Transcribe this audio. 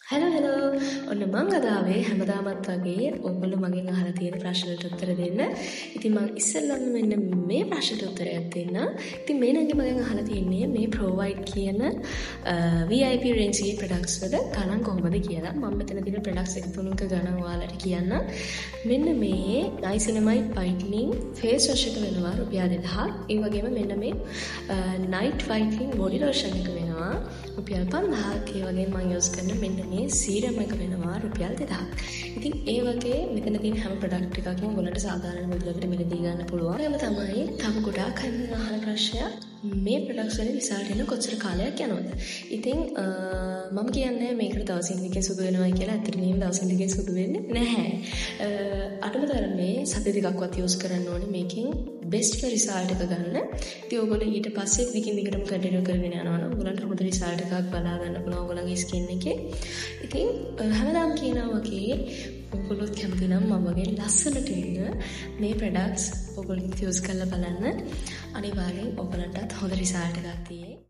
Hello ඔන්න මං අද ආවේ හැමදාමත් වගේ ඔයගොල්ලෝ මගෙන් අහලා තියෙන ප්‍රශ්නවලට උත්තර දෙන්න. ඉතින් මං ඉස්සෙල්ලම මෙන්න මේ ප්‍රශ්නට උත්තරයක් දෙන්න. ඉතින් මේ නංගි මගෙන් අහලා තියෙන්නේ මේ Provide කියන VIP range එකේ products වල ගණන් කොහොමද කියලා. මම මෙතන තියෙන products එක තුනක ගණන් ඔයාලට කියන්න. මෙන්න මේ niacinamide whitening face wash එක වෙනවා රුපියල් 2000. ඒ වගේම මෙන්න මේ night whitening body lotion එක වෙනවා රුපියල් 5000ක්. ඒ වගේම මම use කරන මෙන්න මේ සීරම් එක වෙනවා රුපියල් 2000ක්. ඉතින් ඒ වගේ මෙතන තියෙන හැම ප්‍රොඩක්ට් එකක්ම ඔයගොල්ලන්ට සාධාරණ මුදලකට මිලදී ගන්න පුළුවන්. ඒකම තමයි තව ගොඩාක් අය අහන ප්‍රශ්නයක් මේ ප්‍රොඩක්ට්ස් වල විසාලට එන කොච්චර කාලයක් යනවද? ඉතින් මම කියන්නේ මේකට දවසින් දෙකකින් සුදු වෙනවා කියලා. ඇත්තටම මේ දවසින් දෙකකින් සුදු වෙන්නේ නැහැ. අටම තරමේ සති දෙකක්වත් යූස් කරන්න ඕනේ මේකෙන් බෙස්ට් රිසල්ට් එක ගන්න. ඉතින් ඔයගොල්ලෝ ඊට පස්සේ දිගින් දිගටම කන්ටිනියු කරගෙන යනවා නම් ඔයගොල්ලන්ට හොඳ රිසල්ට් එකක් බලා ගන්න පුළුවන් ඔයගොල්ලන්ගේ ස්කින් එකේ. ඉතින් හැමදාම කියනවා වගේ ඔයගොල්ලෝ කැමති නම් මම වගේ ලස්සනට ඉන්න මේ ප්‍රොඩක්ට්ස් ඔයගොල්ලෝ යූස් කරලා බලන්න. අනිවාර්යෙන් ඔයගොල්ලන්ටත් හොඳ රිසල්ට් එකක් තියෙයි.